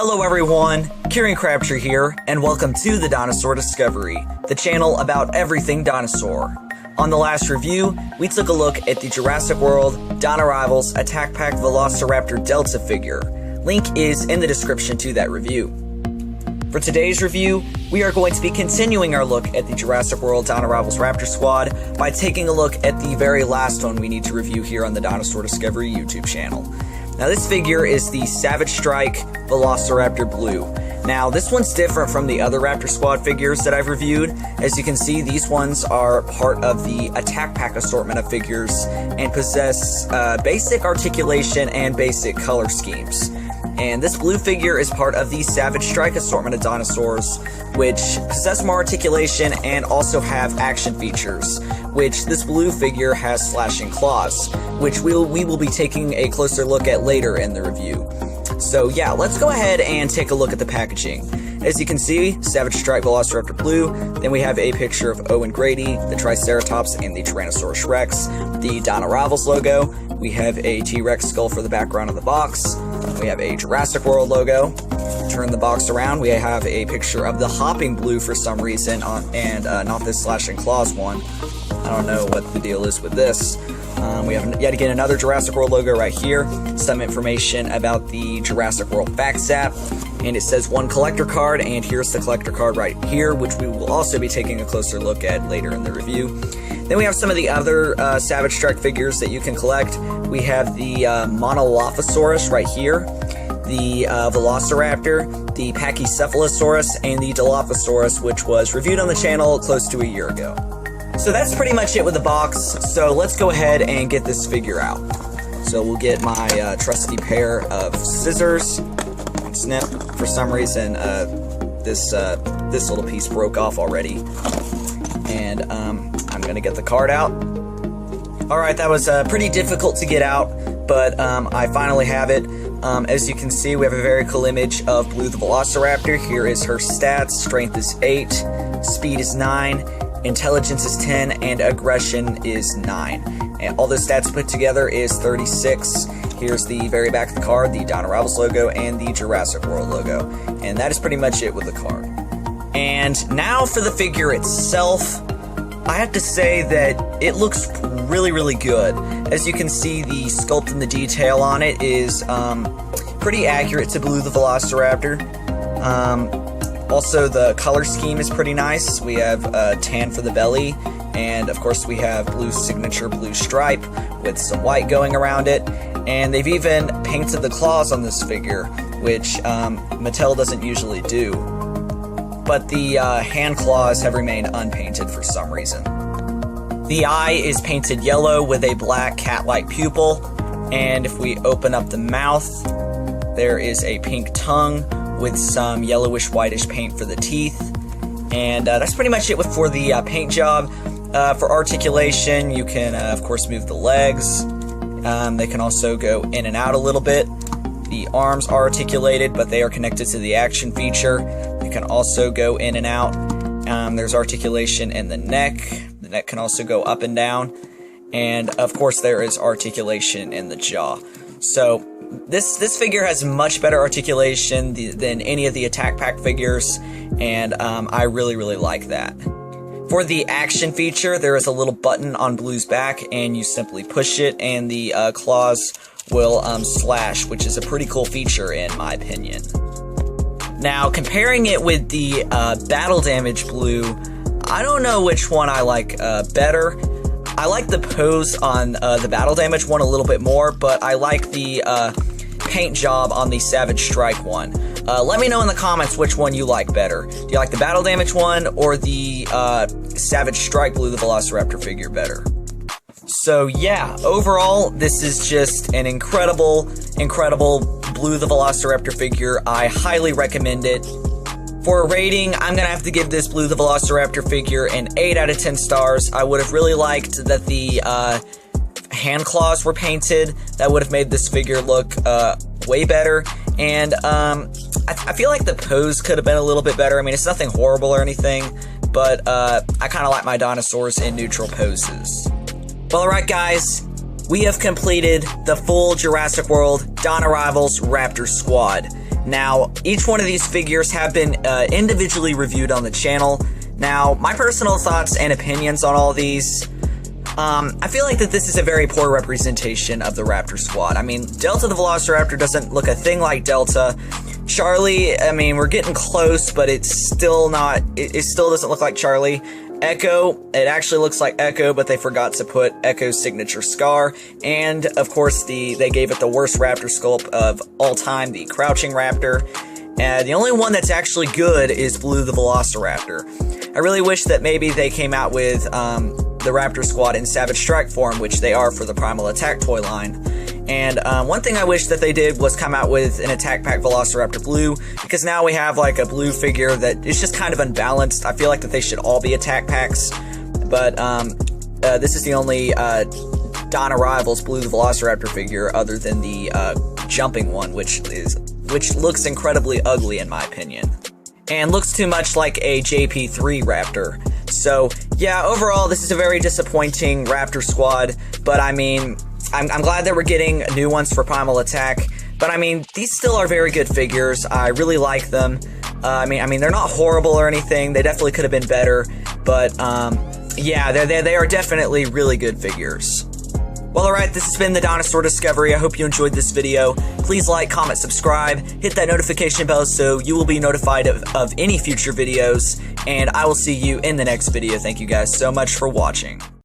Hello everyone, Kieran Crabtree here, and welcome to the Dinosaur Discovery, the channel about everything dinosaur. On the last review, we took a look at the Jurassic World Dino Rivals Attack Pack Velociraptor Delta figure. Link is in the description to that review. For today's review, we are going to be continuing our look at the Jurassic World Dino Rivals Raptor Squad by taking a look at the very last one we need to review here on the Dinosaur Discovery YouTube channel. Now this figure is the Savage Strike Velociraptor Blue. Now this one's different from the other Raptor Squad figures that I've reviewed. As you can see, these ones are part of the Attack Pack assortment of figures and possess basic articulation and basic color schemes. And this blue figure is part of the Savage Strike assortment of dinosaurs, which possess more articulation and also have action features, which this blue figure has slashing claws, which we will be taking a closer look at later in the review. So yeah, let's go ahead and take a look at the packaging. As you can see, Savage Strike Velociraptor Blue, then we have a picture of Owen Grady, the Triceratops, and the Tyrannosaurus Rex, the Dino Rivals logo, we have a T-Rex skull for the background of the box, we have a Jurassic World logo. Turn the box around, we have a picture of the Hopping Blue for some reason, and not this Slashing Claws one. I don't know what the deal is with this. We have yet again another Jurassic World logo right here, some information about the Jurassic World Facts app, and it says one collector card, and here's the collector card right here, which we will also be taking a closer look at later in the review. Then we have some of the other Savage Strike figures that you can collect. We have the Monolophosaurus right here, the Velociraptor, the Pachycephalosaurus, and the Dilophosaurus, which was reviewed on the channel close to a year ago. So that's pretty much it with the box, so let's go ahead and get this figure out. So we'll get my trusty pair of scissors, and snip. For some reason, this little piece broke off already, and I'm gonna get the card out. Alright, that was pretty difficult to get out, but I finally have it. As you can see, we have a very cool image of Blue the Velociraptor. Here is her stats. Strength is 8, speed is 9, intelligence is 10, and aggression is 9. And all those stats put together is 36. Here's the very back of the card, the Dino Rivals logo, and the Jurassic World logo. And that is pretty much it with the card. And now for the figure itself. I have to say that it looks really, really good. As you can see, the sculpt and the detail on it is pretty accurate to Blue the Velociraptor. Also, the color scheme is pretty nice. We have tan for the belly, and of course we have Blue's signature blue stripe with some white going around it. And they've even painted the claws on this figure, which Mattel doesn't usually do. But the hand claws have remained unpainted for some reason. The eye is painted yellow with a black cat-like pupil, and if we open up the mouth, there is a pink tongue with some yellowish whitish paint for the teeth, and that's pretty much it for the paint job. For articulation, you can of course move the legs. They can also go in and out a little bit. The arms are articulated, but they are connected to the action feature. They can also go in and out. There's articulation in the neck. The neck can also go up and down. And of course there is articulation in the jaw. So this figure has much better articulation than any of the Attack Pack figures, and I really, really like that. For the action feature, there is a little button on Blue's back, and you simply push it, and the claws will slash, which is a pretty cool feature in my opinion. Now, comparing it with the Battle Damage Blue, I don't know which one I like better. I like the pose on the Battle Damage one a little bit more, but I like the paint job on the Savage Strike one. Let me know in the comments which one you like better. Do you like the Battle Damage one or the Savage Strike Blue the Velociraptor figure better? So yeah, overall, this is just an incredible Blue the Velociraptor figure. I highly recommend it. For a rating, I'm gonna have to give this Blue the Velociraptor figure an 8 out of 10 stars. I would have really liked that the hand claws were painted. That would have made this figure look way better. And I feel like the pose could have been a little bit better. I mean, it's nothing horrible or anything, but I kind of like my dinosaurs in neutral poses. Well, alright guys, we have completed the full Jurassic World Dino Rivals Raptor Squad. Now, each one of these figures have been individually reviewed on the channel. Now, my personal thoughts and opinions on all these, I feel like that this is a very poor representation of the Raptor Squad. I mean, Delta the Velociraptor doesn't look a thing like Delta. Charlie, I mean, we're getting close, but it's still not, it still doesn't look like Charlie. Echo, it actually looks like Echo, but they forgot to put Echo's signature scar. And, of course, they gave it the worst Raptor sculpt of all time, the Crouching Raptor. And the only one that's actually good is Blue the Velociraptor. I really wish that maybe they came out with the Raptor Squad in Savage Strike form, which they are for the Primal Attack toy line. And one thing I wish that they did was come out with an Attack Pack Velociraptor Blue, because now we have like a blue figure that is just kind of unbalanced. I feel like that they should all be Attack Packs, but this is the only Dino Rivals Blue the Velociraptor figure other than the jumping one, which looks incredibly ugly in my opinion, and looks too much like a JP3 Raptor. So yeah, overall this is a very disappointing Raptor Squad, but I mean, I'm glad that we're getting new ones for Primal Attack, but I mean, these still are very good figures. I really like them. I mean, they're not horrible or anything. They definitely could have been better, but yeah, they are definitely really good figures. Well, alright, this has been the Dinosaur Discovery. I hope you enjoyed this video. Please like, comment, subscribe, hit that notification bell so you will be notified of any future videos, and I will see you in the next video. Thank you guys so much for watching.